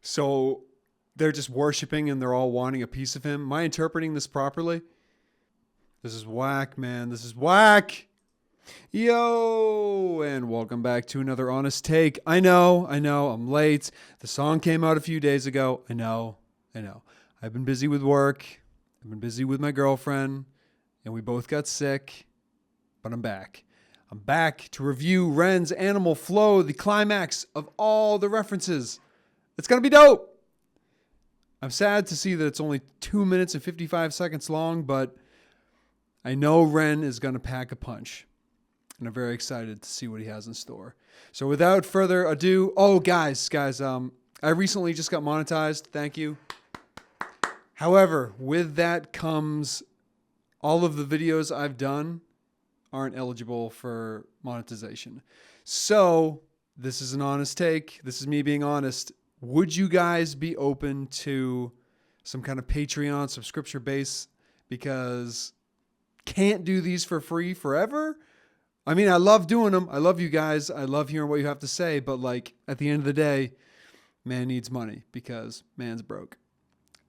So they're just worshiping and they're all wanting a piece of him. Am I interpreting this properly? This is whack, man. This is whack. Yo, and welcome back to another Honest Take. I know, I'm late. The song came out a few days ago. I know. I've been busy with work. I've been busy with my girlfriend, and we both got sick, but I'm back. I'm back to review Ren's Animal Flow, the climax of all the references. It's going to be dope. I'm sad to see that it's only 2 minutes and 55 seconds long, but I know Ren is going to pack a punch. And I'm very excited to see what he has in store. So without further ado, guys, I recently just got monetized. Thank you. However, with that comes all of the videos I've done aren't eligible for monetization. So this is an honest take. This is me being honest. Would you guys be open to some kind of Patreon subscription base? Because can't do these for free forever. I mean, I love doing them. I love you guys. I love hearing what you have to say. But like at the end of the day, man needs money because man's broke.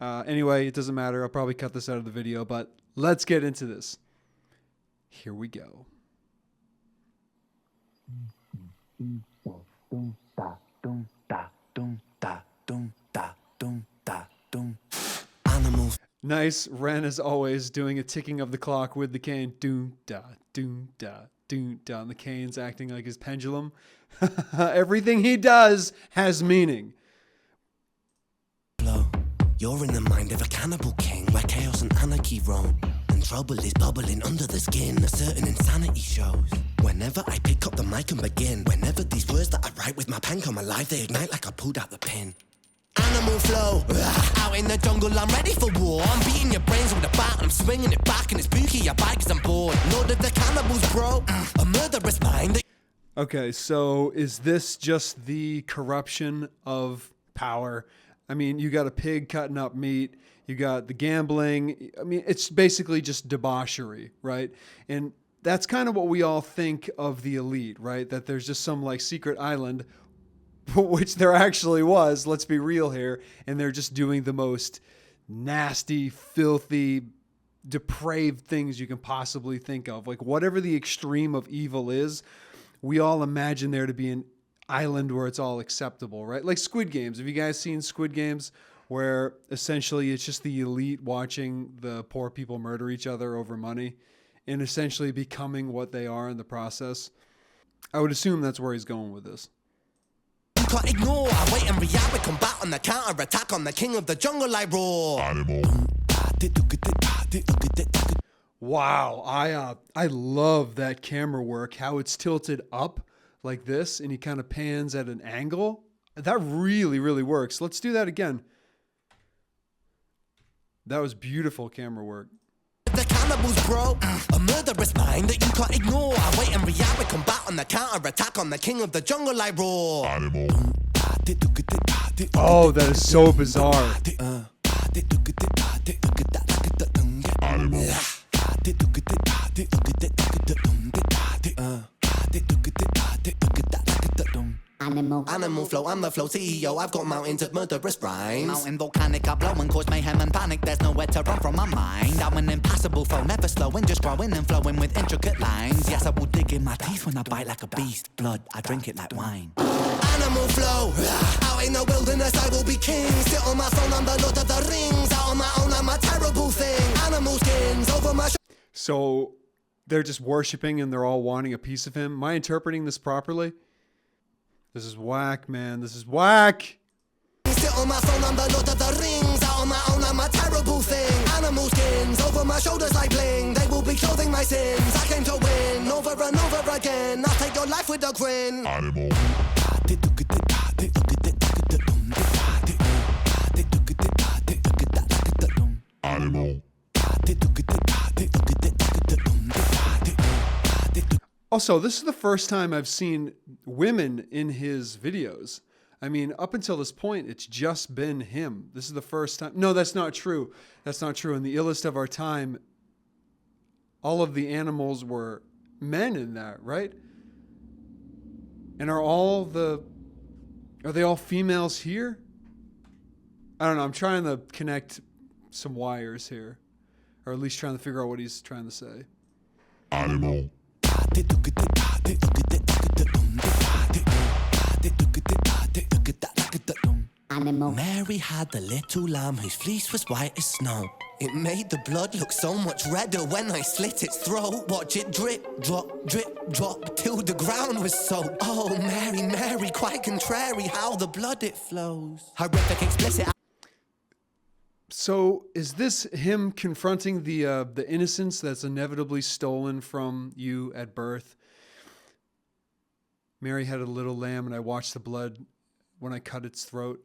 Anyway, it doesn't matter. I'll probably cut this out of the video, but let's get into this. Here we go. Nice. Ren, as always, doing a ticking of the clock with the cane. Doom da, doom da, doom da. And the cane's acting like his pendulum. Everything he does has meaning. You're in the mind of a cannibal king, where chaos and anarchy roam, and trouble is bubbling under the skin. A certain insanity shows whenever I pick up the mic and begin. Whenever these words that I write with my pen come alive, they ignite like I pulled out the pin. Animal flow, out in the jungle, I'm ready for war. I'm beating your brains with a bat, I'm swinging it back, and it's spooky, your bike 'cause I'm bored. Lord of the cannibals, bro, a murderous mind. Okay, so is this just the corruption of power? I mean, you got a pig cutting up meat, you got the gambling. I mean, it's basically just debauchery, right? And that's kind of what we all think of the elite, right? That there's just some like secret island, which there actually was, let's be real here, and they're just doing the most nasty, filthy, depraved things you can possibly think of. Like whatever the extreme of evil is, we all imagine there to be an island where it's all acceptable, right? Like Squid Games. Have you guys seen Squid Games, where essentially it's just the elite watching the poor people murder each other over money and essentially becoming what they are in the process? I would assume that's where he's going with this. You can't ignore, I wait and react, we combat on the counter attack on the king of the jungle, I roar. Animal. Wow, I love that camera work, how it's tilted up like this, and he kind of pans at an angle. That really, really works. Let's do that again. That was beautiful camera work. The cannibals, bro, a murderous mind that you can't ignore. I wait and react, we combat on the counter attack on the king of the jungle, I roar. Animal. Oh, that is so bizarre. Animal. Animal flow, I'm the flow CEO. I've got mountains of murderous rhymes. Mountain volcanic, I blow and cause mayhem and panic. There's nowhere to run from my mind. I'm an impassable foe, never slowing, just growing and flowing with intricate lines. Yes, I will dig in my teeth when I bite like a beast. Blood, I drink it like wine. Animal flow, out in the wilderness I will be king. Sit on my throne, I'm the Lord of the Rings. Out on my own, I'm a terrible thing. Animal skins over my So they're just worshiping and they're all wanting a piece of him. Am I interpreting this properly? This is whack, man. This is whack. Sit on my throne, I'm the Lord of the Rings. Out on my own, I'm a terrible thing. Animal skins over my shoulders like bling. They will be clothing my sins. I came to win over and over again. I'll take your life with a grin. Animal. Animal. Also, this is the first time I've seen women in his videos. I mean, up until this point, it's just been him. This is the first time. No, that's not true. That's not true. In the illest of our time, all of the animals were men in that, right? And are they all females here? I don't know. I'm trying to connect some wires here, or at least trying to figure out what he's trying to say. Animal. Animal. Mary had the little lamb whose fleece was white as snow. It made the blood look so much redder when I slit its throat. Watch it drip, drop, till the ground was soaked. Oh, Mary, Mary, quite contrary, how the blood it flows. Horrific, explicit. So is this him confronting the innocence that's inevitably stolen from you at birth? Mary had a little lamb, and I watched the blood when I cut its throat.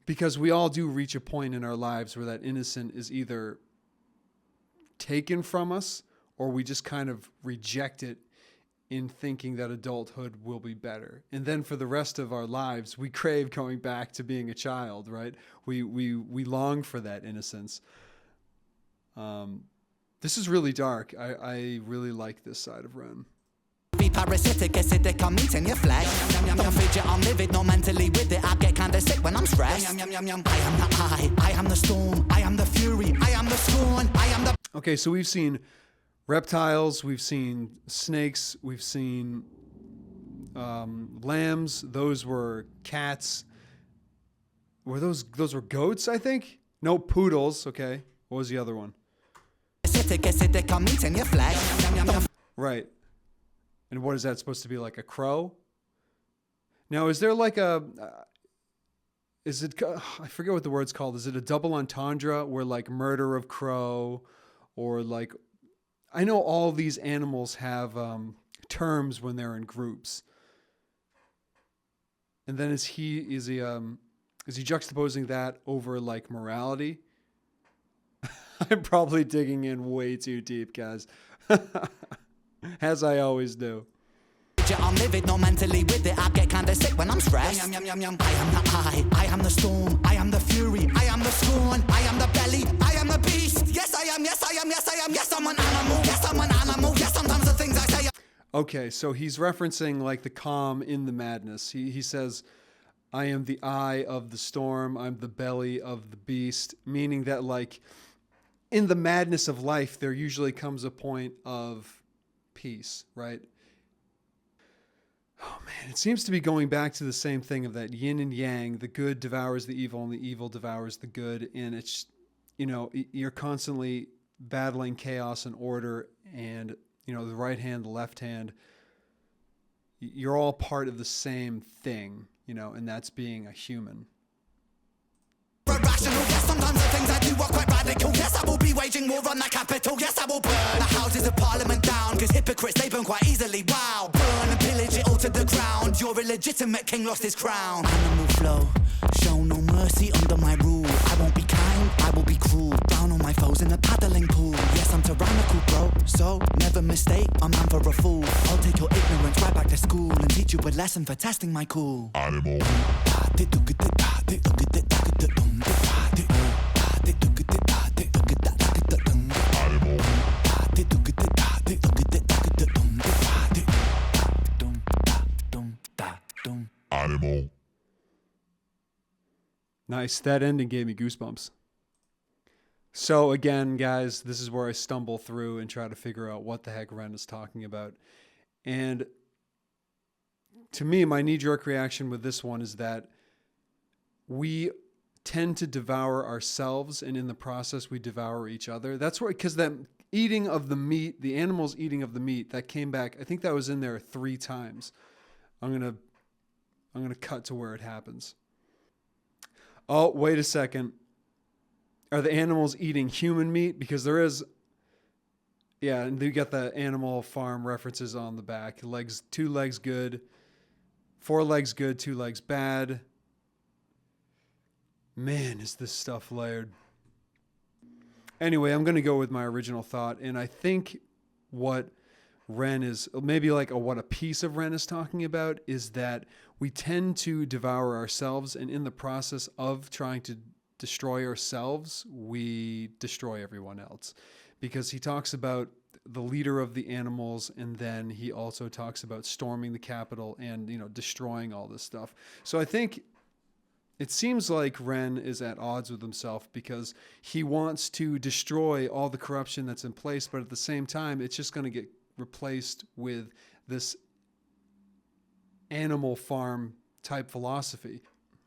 Because we all do reach a point in our lives where that innocent is either taken from us or we just kind of reject it in thinking that adulthood will be better. And then for the rest of our lives, we crave going back to being a child, right? We long for that innocence. This is really dark. I really like this side of Ren. Be parasitic, acidic, I'm eating your flesh. Don't fidget, I'm livid, not mentally with it. I get kinda sick when I'm stressed. I am the I am the storm, I am the fury, I am the scorn, I am the... Okay, so we've seen reptiles, we've seen snakes, we've seen lambs. Those were cats. Those were goats, I think? No, poodles. Okay, what was the other one? Acidic, I'm eating your flesh. Right. And what is that supposed to be, like a crow? Now, is there like a... is it... I forget what the word's called. Is it a double entendre where like murder of crow or like... I know all these animals have terms when they're in groups. And then is he juxtaposing that over like morality? I'm probably digging in way too deep, guys. As I always do. I'm livid, not mentally with it. I get kinda sick when I'm stressed. I am the I am the storm, I am the fury, I am the scorn, I am the belly, I am the beast. Yes, I am, yes, I am, yes, I am, yes, I'm an animal, yes, I'm an animal, yes, sometimes the things I say. Okay, so he's referencing like the calm in the madness. He says, I am the eye of the storm, I'm the belly of the beast, meaning that like in the madness of life, there usually comes a point of peace, right? Oh man, it seems to be going back to the same thing of that yin and yang. The good devours the evil and the evil devours the good. And it's, you know, you're constantly battling chaos and order and, you know, the right hand, the left hand. You're all part of the same thing, you know, and that's being a human. Rational, yes, sometimes the things I do are quite radical. Yes, I will be waging war on the capital. Yes, I will burn the houses of parliament down, cause hypocrites, they burn quite easily. Wow, burn and pillage it all to the ground. Your illegitimate king lost his crown. Animal flow, show no mercy under my rule. I won't be kind, I will be cruel. Drown all my foes in a paddling pool. Yes, I'm tyrannical, bro, so never mistake a man for a fool. I'll take your ignorance right back to school and teach you a lesson for testing my cool. Animal. Animal. Nice. That ending gave me goosebumps. So again, guys, this is where I stumble through and try to figure out what the heck Ren is talking about. And to me, my knee-jerk reaction with this one is that we tend to devour ourselves, and in the process, we devour each other. That's where, because that eating of the meat, the animals eating of the meat, that came back. I think that was in there 3 times. I'm gonna cut to where it happens. Oh, wait a second. Are the animals eating human meat? Because there is, yeah, and you got the Animal Farm references on the back. Legs, 2 legs good, 4 legs good, 2 legs bad. Man, is this stuff layered. Anyway, I'm going to go with my original thought, and I think what Ren is, maybe like what a piece of Ren is talking about, is that we tend to devour ourselves, and in the process of trying to destroy ourselves, we destroy everyone else. Because he talks about the leader of the animals, and then he also talks about storming the Capitol and, you know, destroying all this stuff. So I think It seems like Ren is at odds with himself because he wants to destroy all the corruption that's in place, but at the same time, it's just going to get replaced with this animal farm type philosophy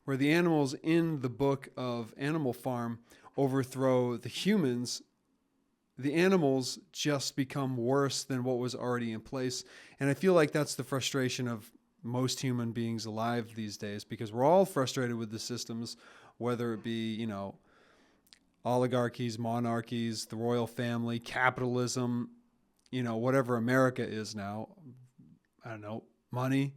where the animals in the book of Animal Farm overthrow the humans. The animals just become worse than what was already in place. And I feel like that's the frustration of most human beings alive these days, because we're all frustrated with the systems, whether it be, you know, oligarchies, monarchies, the royal family, capitalism, you know, whatever America is now. I don't know, money,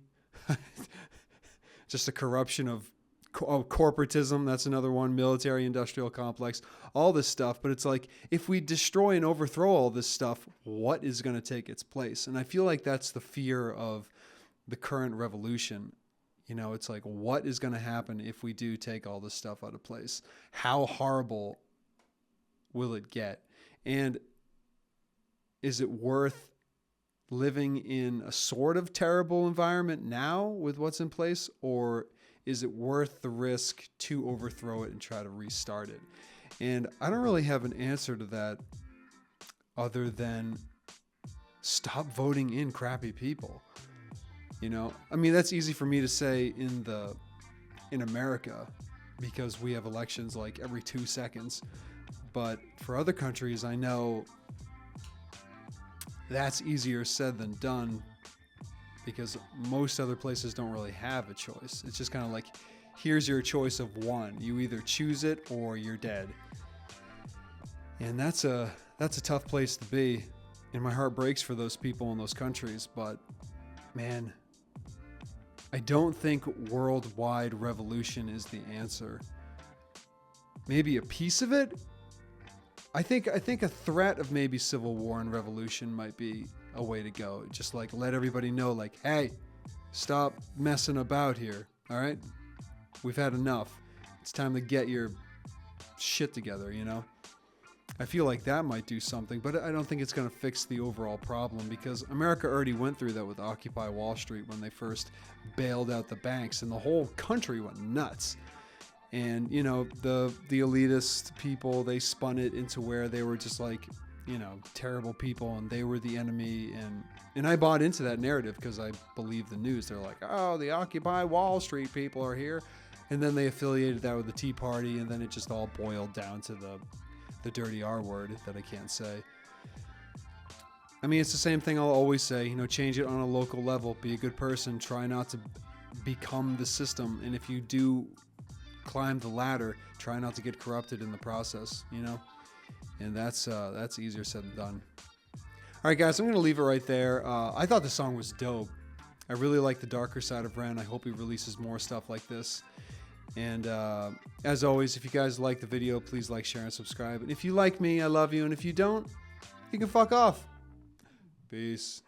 just a corruption of corporatism. That's another one, military industrial complex, all this stuff. But it's like, if we destroy and overthrow all this stuff, what is going to take its place? And I feel like that's the fear of the current revolution. You know, it's like, what is going to happen if we do take all this stuff out of place? How horrible will it get? And is it worth living in a sort of terrible environment now with what's in place, or is it worth the risk to overthrow it and try to restart it? And I don't really have an answer to that other than stop voting in crappy people. You know, I mean, that's easy for me to say in America because we have elections like every 2 seconds. But for other countries, I know that's easier said than done because most other places don't really have a choice. It's just kind of like, here's your choice of one. You either choose it or you're dead. And that's a tough place to be. And my heart breaks for those people in those countries. But man, I don't think worldwide revolution is the answer. Maybe a piece of it. I think a threat of maybe civil war and revolution might be a way to go. Just like let everybody know, like, hey, stop messing about here. All right, we've had enough. It's time to get your shit together. You know, I feel like that might do something, but I don't think it's going to fix the overall problem because America already went through that with Occupy Wall Street when they first bailed out the banks, and the whole country went nuts. And, you know, the elitist people, they spun it into where they were just like, you know, terrible people and they were the enemy. And I bought into that narrative because I believe the news. They're like, oh, the Occupy Wall Street people are here. And then they affiliated that with the Tea Party. And then it just all boiled down to the dirty R word that I can't say. I mean, it's the same thing I'll always say, you know, change it on a local level. Be a good person. Try not to become the system. And if you do climb the ladder, try not to get corrupted in the process, you know? And that's easier said than done. All right, guys, I'm going to leave it right there. I thought the song was dope. I really like the darker side of Ren. I hope he releases more stuff like this. And as always, if you guys like the video, please like, share, and subscribe. And if you like me, I love you. And if you don't, you can fuck off. Peace.